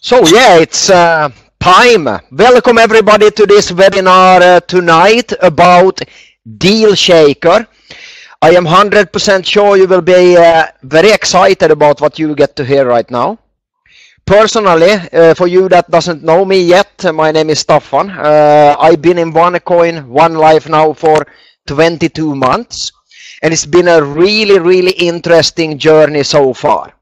So yeah, it's time. Welcome everybody to this webinar tonight about DealShaker. I am 100% sure you will be very excited about what you get to hear right now. Personally, for you that doesn't know me yet, my name is Staffan. I've been in OneCoin, One Life now for 22 months. And it's been a really interesting journey so far.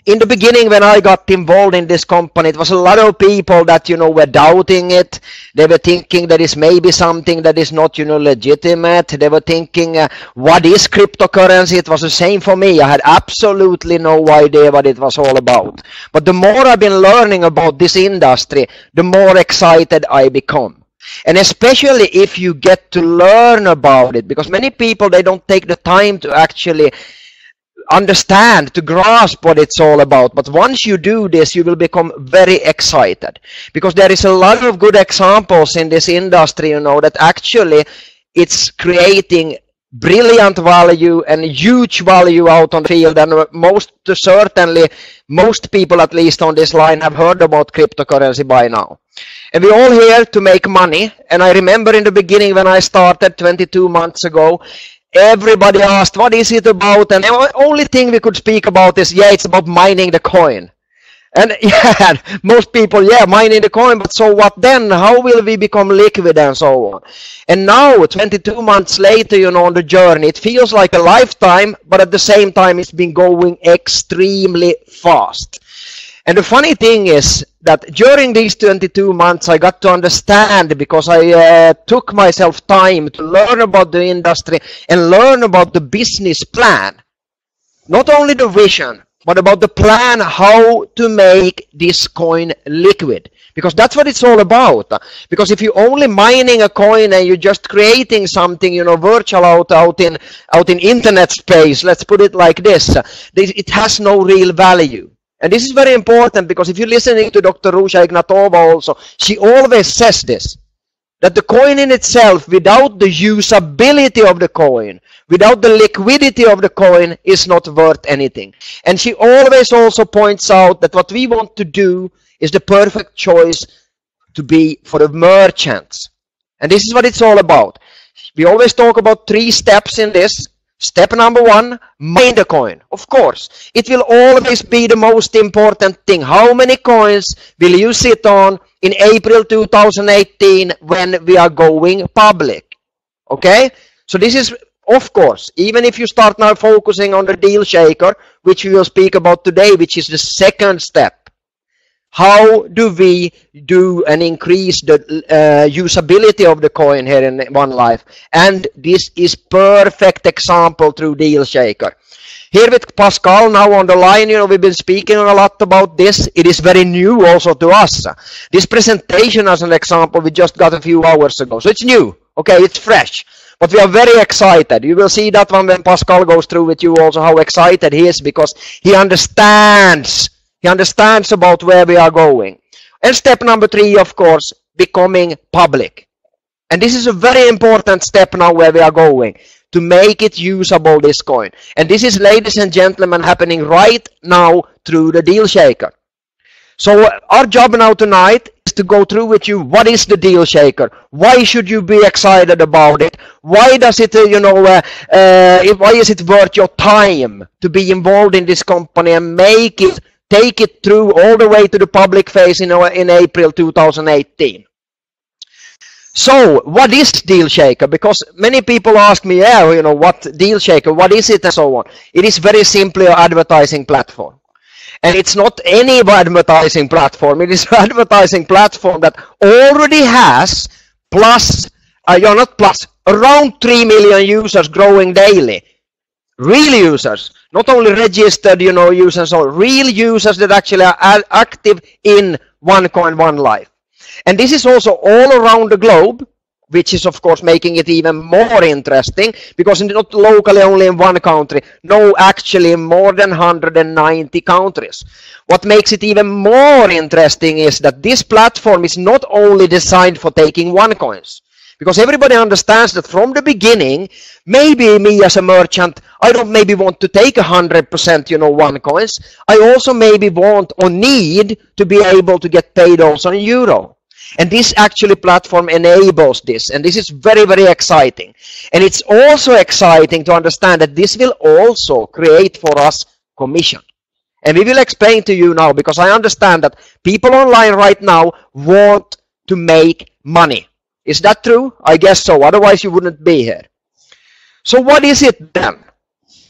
In the beginning, when I got involved in this company, it was a lot of people that, were doubting it. They were thinking that it's maybe something that is not, legitimate. They were thinking, what is cryptocurrency? It was the same for me. I had absolutely no idea what it was all about. But the more I've been learning about this industry, the more excited I become. And especially if you get to learn about it, because many people, they don't take the time to actually understand, to grasp what it's all about. But once you do this, you will become very excited, because there is a lot of good examples in this industry, that actually it's creating brilliant value and huge value out on the field. And most people, at least on this line, have heard about cryptocurrency by now. And we're all here to make money. And I remember in the beginning when I started 22 months ago, everybody asked, what is it about? And the only thing we could speak about is, it's about mining the coin. And most people, mining the coin, but so what then? How will we become liquid and so on? And now, 22 months later, on the journey, it feels like a lifetime, but at the same time, it's been going extremely fast. And the funny thing is that during these 22 months, I got to understand, because I took myself time to learn about the industry and learn about the business plan. Not only the vision, but about the plan how to make this coin liquid. Because that's what it's all about. Because if you're only mining a coin and you're just creating something, virtual out in internet space, let's put it like this, it has no real value. And this is very important, because if you're listening to Dr. Rusha Ignatova also, she always says this, that the coin in itself, without the usability of the coin, without the liquidity of the coin, is not worth anything. And she always also points out that what we want to do is the perfect choice to be for the merchants. And this is what it's all about. We always talk about 3 steps in this. Step number 1, mine the coin. Of course, it will always be the most important thing. How many coins will you sit on in April 2018 when we are going public? Okay? So this is, of course, even if you start now focusing on the DealShaker, which we will speak about today, which is the second step. How do we do and increase the usability of the coin here in One Life? And this is perfect example through DealShaker. Here with Pascal now on the line, we've been speaking a lot about this. It is very new also to us. This presentation as an example, we just got a few hours ago. So it's new, okay, it's fresh. But we are very excited. You will see that one when Pascal goes through with you also how excited he is, because he understands. He understands about where we are going. And step number 3, of course, becoming public. And this is a very important step now where we are going, to make it usable, this coin. And this is, ladies and gentlemen, happening right now through the DealShaker. So our job now tonight is to go through with you, what is the DealShaker? Why should you be excited about it? Why does it, why is it worth your time to be involved in this company and take it through all the way to the public phase in April 2018. So, what is DealShaker? Because many people ask me, what DealShaker, what is it and so on. It is very simply an advertising platform. And it's not any advertising platform. It is an advertising platform that already has around 3 million users growing daily. Real users, not only registered, users, or real users that actually are active in OneCoin, One Life. And this is also all around the globe, which is, of course, making it even more interesting, because it's not locally only in one country. No, actually in more than 190 countries. What makes it even more interesting is that this platform is not only designed for taking OneCoins. Because everybody understands that from the beginning, maybe me as a merchant, I don't maybe want to take 100%, you know, one coins. I also maybe want or need to be able to get paid also in euro. And this actually platform enables this. And this is very, very exciting. And it's also exciting to understand that this will also create for us commission. And we will explain to you now, because I understand that people online right now want to make money. Is that true? I guess so. Otherwise, you wouldn't be here. So what is it then?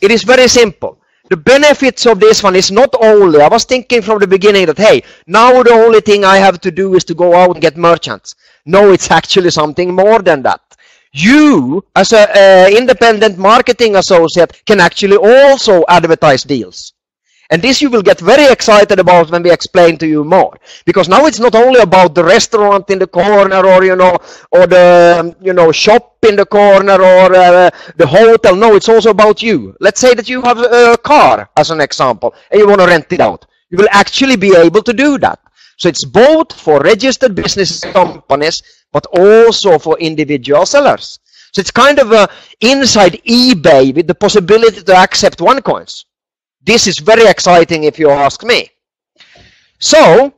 It is very simple. The benefits of this one is not only, I was thinking from the beginning that, hey, now the only thing I have to do is to go out and get merchants. No, it's actually something more than that. You, as an independent marketing associate, can actually also advertise deals. And this you will get very excited about when we explain to you more. Because now it's not only about the restaurant in the corner or, you know, or the, you know, shop in the corner or the hotel. No, it's also about you. Let's say that you have a car, as an example, and you want to rent it out. You will actually be able to do that. So it's both for registered business companies, but also for individual sellers. So it's kind of inside eBay with the possibility to accept OneCoins. This is very exciting if you ask me. So,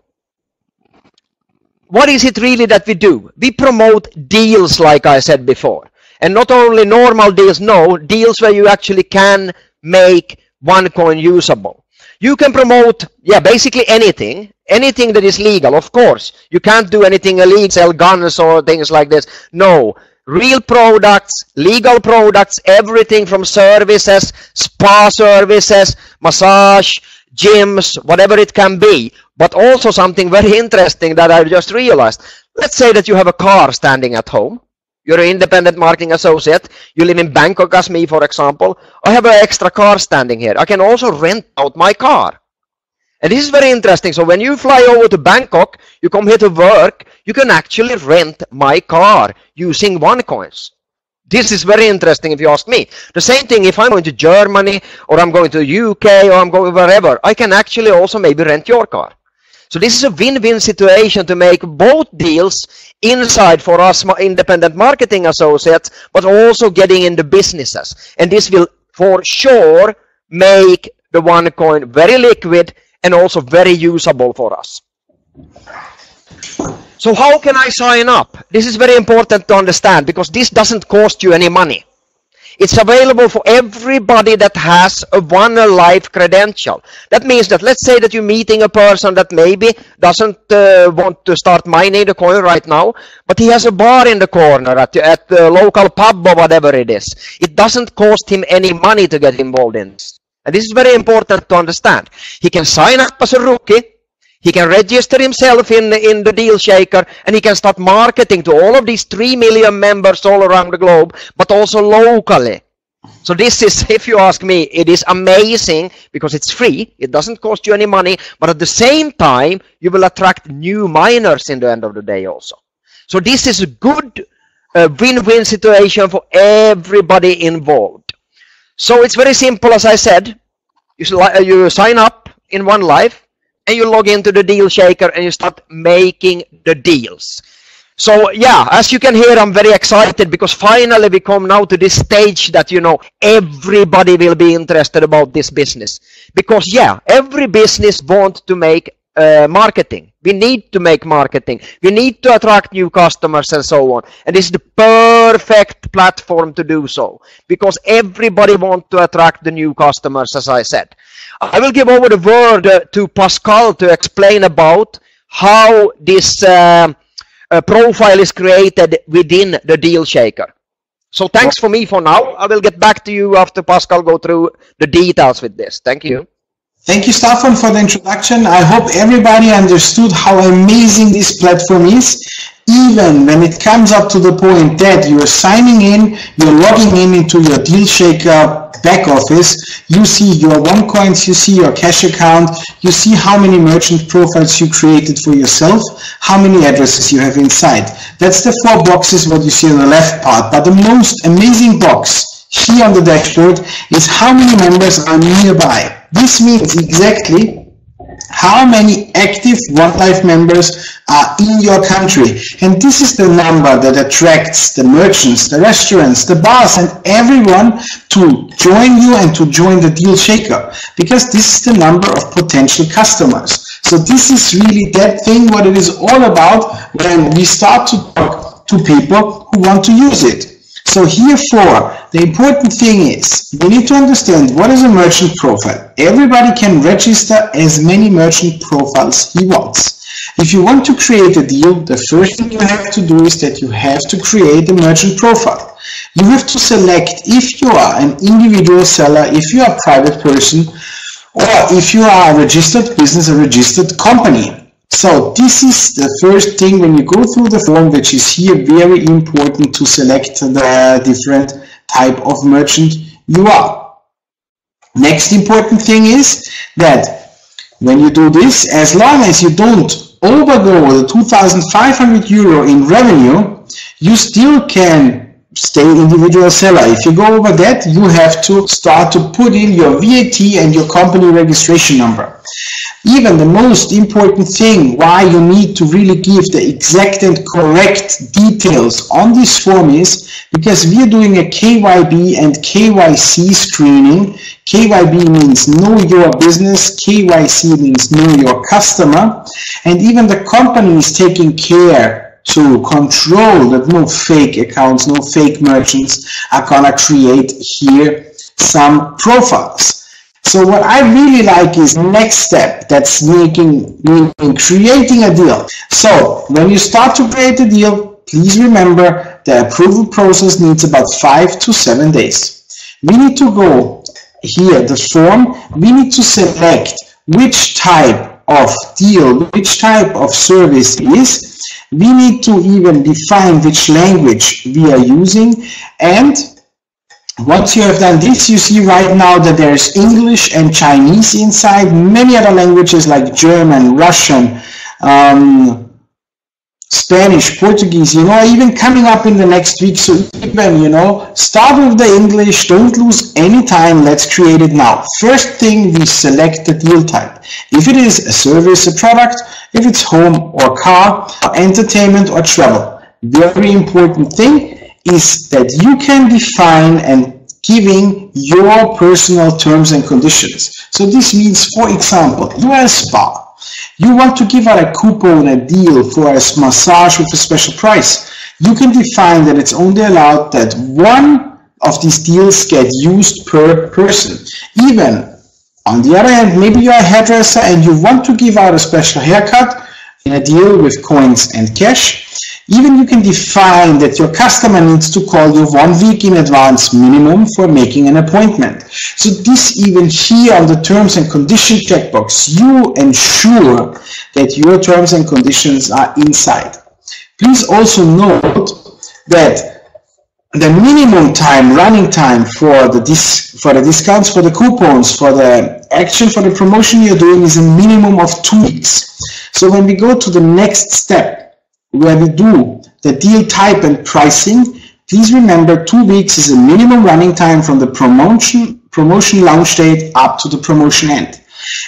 what is it really that we do? We promote deals, like I said before. And not only normal deals, no, deals where you actually can make OneCoin usable. You can promote, yeah, basically anything. Anything that is legal, of course. You can't do anything illegal, sell guns or things like this. No. Real products, legal products, everything from services, spa services, massage, gyms, whatever it can be. But also something very interesting that I just realized. Let's say that you have a car standing at home. You're an independent marketing associate. You live in Bangkok as me, for example. I have an extra car standing here. I can also rent out my car. And this is very interesting. So when you fly over to Bangkok, you come here to work, you can actually rent my car using OneCoins. This is very interesting if you ask me. The same thing if I'm going to Germany or I'm going to the UK or I'm going wherever, I can actually also maybe rent your car. So this is a win-win situation to make both deals inside for us independent marketing associates, but also getting into businesses. And this will for sure make the OneCoin very liquid and also very usable for us. So how can I sign up? This is very important to understand because this doesn't cost you any money. It's available for everybody that has a OneLife credential. That means that let's say that you're meeting a person that maybe doesn't want to start mining the coin right now, but he has a bar in the corner at the local pub or whatever it is. It doesn't cost him any money to get involved in this. And this is very important to understand. He can sign up as a rookie. He can register himself in the DealShaker, and he can start marketing to all of these 3 million members all around the globe, but also locally. So this is, if you ask me, it is amazing because it's free. It doesn't cost you any money, but at the same time, you will attract new miners in the end of the day also. So this is a good win-win situation for everybody involved. So it's very simple, as I said. You sign up in OneLife, and you log into the DealShaker and you start making the deals. So yeah, as you can hear, I'm very excited because finally we come now to this stage that, you know, everybody will be interested about this business. Because yeah, every business wants to make marketing. We need to make marketing. We need to attract new customers and so on. And this is the perfect platform to do so. Because everybody wants to attract the new customers, as I said. I will give over the word to Pascal to explain about how this profile is created within the DealShaker. So thanks for me for now. I will get back to you after Pascal go through the details with this. Thank you. Thank you, Staffan, for the introduction. I hope everybody understood how amazing this platform is. Even when it comes up to the point that you're signing in, you're logging in into your DealShaker back office, you see your OneCoins, you see your cash account, you see how many merchant profiles you created for yourself, how many addresses you have inside. That's the 4 boxes what you see on the left part. But the most amazing box here on the dashboard is how many members are nearby. This means exactly how many active One Life members are in your country. And this is the number that attracts the merchants, the restaurants, the bars, and everyone to join you and to join the DealShaker, because this is the number of potential customers. So this is really that thing what it is all about when we start to talk to people who want to use it. So herefore, the important thing is, we need to understand what is a merchant profile. Everybody can register as many merchant profiles he wants. If you want to create a deal, the first thing you have to do is that you have to create a merchant profile. You have to select if you are an individual seller, if you are a private person, or if you are a registered business, a registered company. So this is the first thing when you go through the form, which is here very important to select the different type of merchant you are. Next important thing is that when you do this, as long as you don't overgo the 2,500 euro in revenue, you still can stay individual seller. If you go over that, you have to start to put in your VAT and your company registration number. Even the most important thing why you need to really give the exact and correct details on this form is because we are doing a KYB and KYC screening. KYB means know your business, KYC means know your customer, and even the company is taking care to control that no fake accounts, no fake merchants are gonna create here some profiles. So what I really like is next step, that's creating a deal. So when you start to create a deal, please remember the approval process needs about 5 to 7 days. We need to go here, the form, we need to select which type of deal, which type of service is. We need to even define which language we are using, and once you have done this, you see right now that there's English and Chinese inside, many other languages like German, Russian, Spanish, Portuguese, even coming up in the next week. So even, start with the English, don't lose any time, let's create it now. First thing, we select the deal type. If it is a service, a product, if it's home or car, or entertainment or travel. Very important thing is that you can define and giving your personal terms and conditions. So this means, for example, you are a spa. You want to give out a coupon, a deal for a massage with a special price. You can define that it's only allowed that one of these deals get used per person. Even on the other hand, maybe you're a hairdresser and you want to give out a special haircut in a deal with coins and cash. Even you can define that your customer needs to call you 1 week in advance minimum for making an appointment. So this even here on the terms and condition checkbox, you ensure that your terms and conditions are inside. Please also note that the minimum time, running time for the discounts, for the coupons, for the action, for the promotion you're doing is a minimum of 2 weeks. So when we go to the next step, where we do the deal type and pricing, please remember 2 weeks is a minimum running time from the promotion launch date up to the promotion end.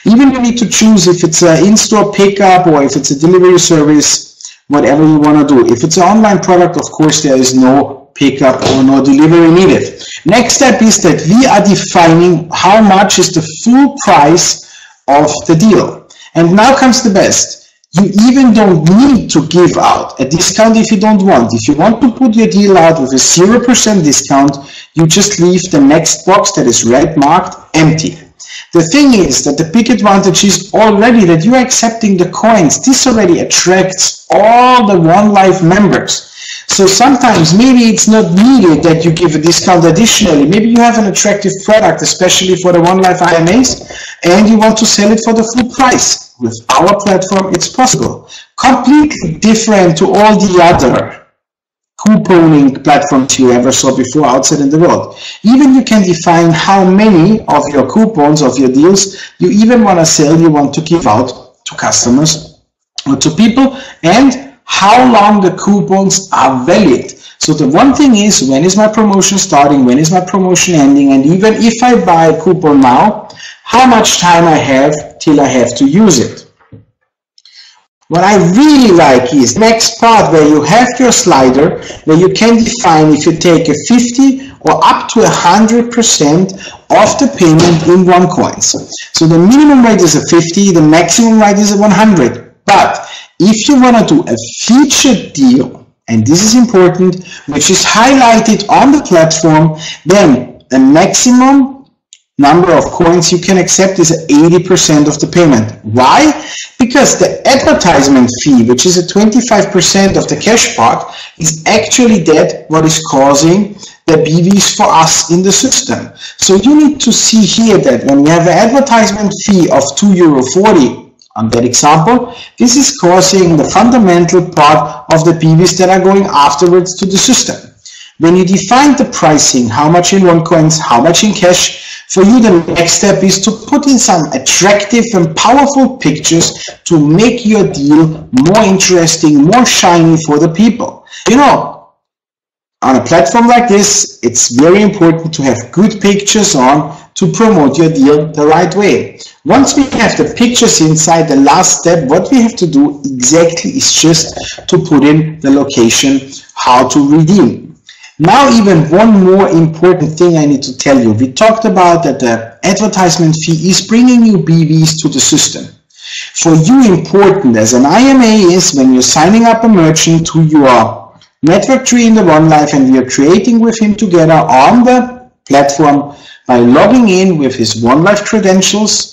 Even you need to choose if it's an in-store pickup or if it's a delivery service, whatever you want to do. If it's an online product, of course, there is no pickup or no delivery needed. Next step is that we are defining how much is the full price of the deal. And now comes the best. You even don't need to give out a discount if you don't want. If you want to put your deal out with a 0% discount, you just leave the next box that is red marked empty. The thing is that the big advantage is already that you are accepting the coins. This already attracts all the One Life members. So sometimes maybe it's not needed that you give a discount additionally. Maybe you have an attractive product, especially for the One Life IMAs, and you want to sell it for the full price. With our platform, it's possible. Completely different to all the other couponing platforms you ever saw before outside in the world. Even you can define how many of your coupons, of your deals, you even want to sell, you want to give out to customers or to people, and how long the coupons are valid. So the one thing is, when is my promotion starting, when is my promotion ending, and even if I buy a coupon now, how much time I have till I have to use it. What I really like is the next part where you have your slider where you can define if you take a 50 or up to 100% of the payment in OneCoins. So the minimum rate is a 50, the maximum rate is a 100. But if you want to do a featured deal, and this is important, which is highlighted on the platform, then the maximum number of coins you can accept is 80% of the payment. Why? Because the advertisement fee, which is a 25% of the cash part, is actually that what is causing the BVs for us in the system. So you need to see here that when you have an advertisement fee of €2.40 on that example, this is causing the fundamental part of the BVs that are going afterwards to the system. When you define the pricing, how much in OneCoins, how much in cash, for you the next step is to put in some attractive and powerful pictures to make your deal more interesting, more shiny for the people. You know, on a platform like this, it's very important to have good pictures on to promote your deal the right way. Once we have the pictures inside, the last step, what we have to do exactly is just to put in the location, how to redeem. Now, even one more important thing I need to tell you. We talked about that the advertisement fee is bringing you BVs to the system. For you, important as an IMA is when you're signing up a merchant to your network tree in the OneLife and you're creating with him together on the platform by logging in with his OneLife credentials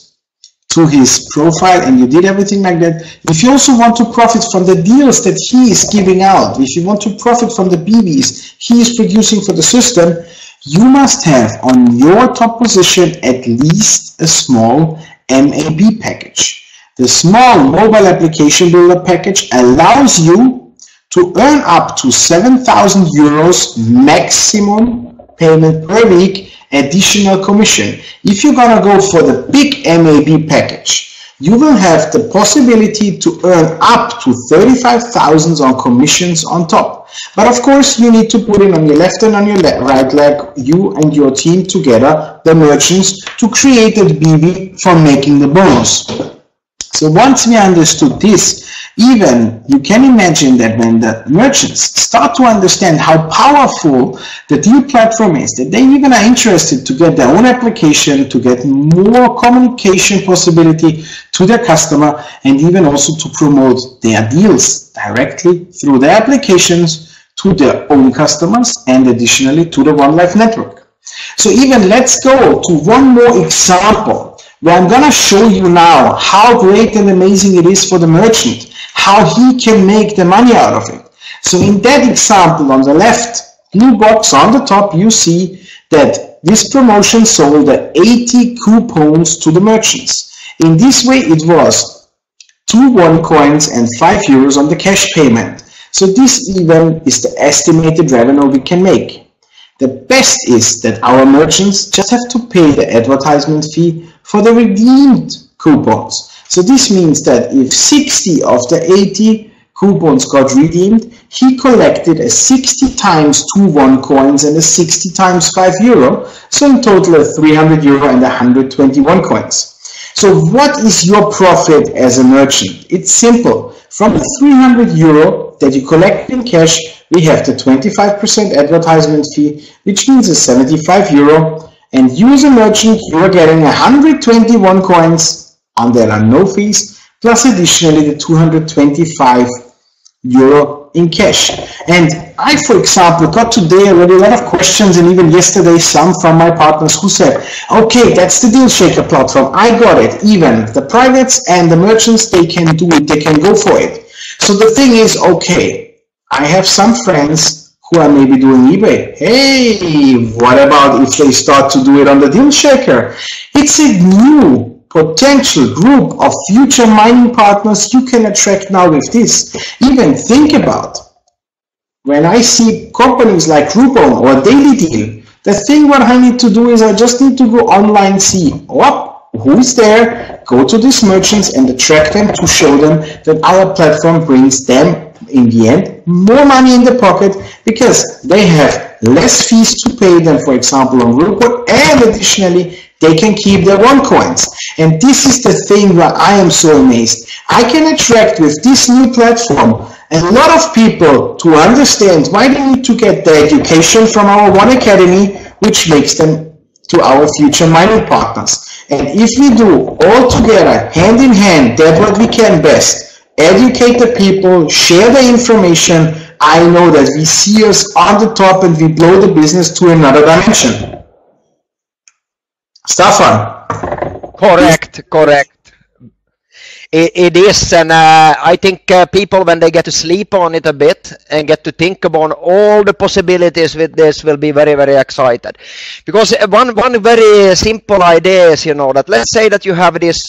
to his profile, and you did everything like that. If you also want to profit from the deals that he is giving out, if you want to profit from the BVs he is producing for the system, you must have on your top position at least a small MAB package. The small mobile application builder package allows you to earn up to €7,000 maximum payment per week additional commission. If you're gonna go for the big MAB package, you will have the possibility to earn up to 35,000 on commissions on top. But of course, you need to put in on your left and on your right leg, you and your team together, the merchants, to create a BV for making the bonus. So once we understood this, even you can imagine that when the merchants start to understand how powerful the deal platform is, that they even are interested to get their own application, to get more communication possibility to their customer, and even also to promote their deals directly through their applications to their own customers and additionally to the OneLife network. So even let's go to one more example where I'm going to show you now how great and amazing it is for the merchant, how he can make the money out of it. So in that example on the left blue box on the top, you see that this promotion sold 80 coupons to the merchants. In this way, it was 2 OneCoins and €5 on the cash payment. So this even is the estimated revenue we can make. The best is that our merchants just have to pay the advertisement fee for the redeemed coupons. So this means that if 60 of the 80 coupons got redeemed, he collected a 60 times 2 OneCoins and a 60 times €5. So in total a €300 and 120 OneCoins. So what is your profit as a merchant? It's simple. From the €300 that you collect in cash, we have the 25% advertisement fee, which means a €75. And you as a merchant, you are getting 120 OneCoins, and there are no fees, plus additionally the €225 in cash. And I, for example, got today already a lot of questions, and even yesterday some from my partners who said, okay, that's the DealShaker platform, I got it. Even the privates and the merchants, they can do it, they can go for it. So the thing is, okay, I have some friends who are maybe doing eBay. Hey, what about if they start to do it on the DealShaker? It's a new potential group of future mining partners you can attract now with this. Even think about when I see companies like Groupon or Daily Deal, the thing what I need to do is I just need to go online, see who's there, go to these merchants and attract them to show them that our platform brings them in the end more money in the pocket because they have less fees to pay than, for example, on Groupon, and additionally they can keep their OneCoins. And this is the thing where I am so amazed. I can attract with this new platform a lot of people to understand why they need to get the education from our One Academy, which makes them to our future mining partners. And if we do all together, hand in hand, that what we can best, educate the people, share the information, I know that we see us on the top and we blow the business to another dimension. Staffan. Correct. It is, and I think people, when they get to sleep on it a bit and get to think about all the possibilities with this, will be very, very excited. Because one very simple idea is, you know, that let's say that you have this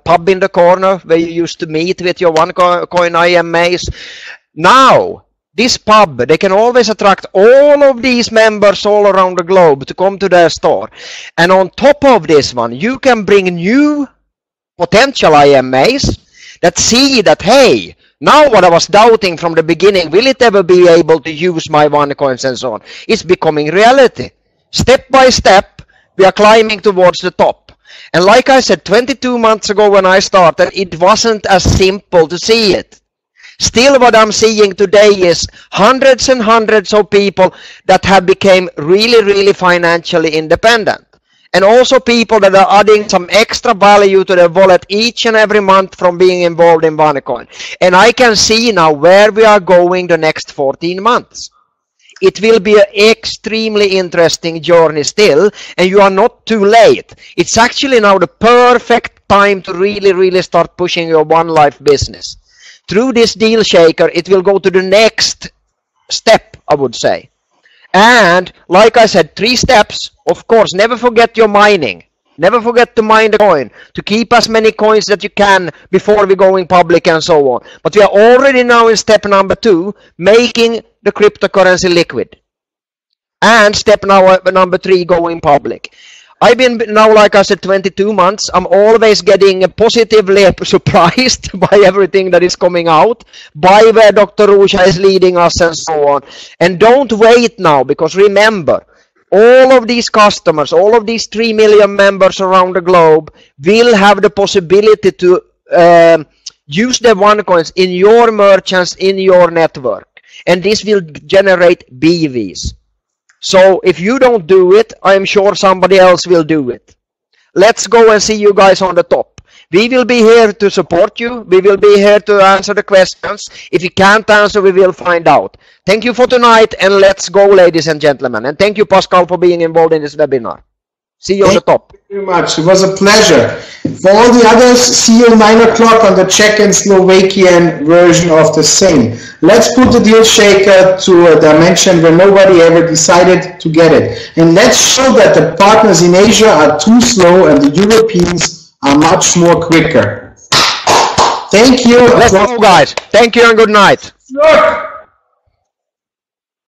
pub in the corner where you used to meet with your OneCoin IMAs. Now, this pub, they can always attract all of these members all around the globe to come to their store. And on top of this one, you can bring new potential IMAs that see that, hey, now what I was doubting from the beginning, will it ever be able to use my OneCoins and so on? It's becoming reality. Step by step, we are climbing towards the top. And like I said, 22 months ago when I started, it wasn't as simple to see it. Still, what I'm seeing today is hundreds and hundreds of people that have become really, really financially independent. And also people that are adding some extra value to their wallet each and every month from being involved in OneCoin. And I can see now where we are going the next 14 months. It will be an extremely interesting journey still, and you are not too late. It's actually now the perfect time to really, really start pushing your One Life business. Through this DealShaker, it will go to the next step, I would say. And like I said, 3 steps. Of course, never forget your mining. Never forget to mine the coin, to keep as many coins that you can before we going public and so on. But we are already now in step number 2, making the cryptocurrency liquid. And step number 3, going public. I've been now, like I said, 22 months. I'm always getting positively surprised by everything that is coming out, by where Dr. Rusha is leading us and so on. And don't wait now, because remember, all of these customers, all of these 3 million members around the globe will have the possibility to use the OneCoins in your merchants, in your network. And this will generate BVs. So if you don't do it, I'm sure somebody else will do it. Let's go and see you guys on the top. We will be here to support you. We will be here to answer the questions. If you can't answer, we will find out. Thank you for tonight, and let's go, ladies and gentlemen. And thank you, Pascal, for being involved in this webinar. See you on the top. Thank you very much. It was a pleasure. For all the others, see you 9 o'clock on the Czech and Slovakian version of the same. Let's put the DealShaker to a dimension where nobody ever decided to get it. And let's show that the partners in Asia are too slow and the Europeans are much more quicker. Thank you. Let's go, guys. Thank you and good night. Look.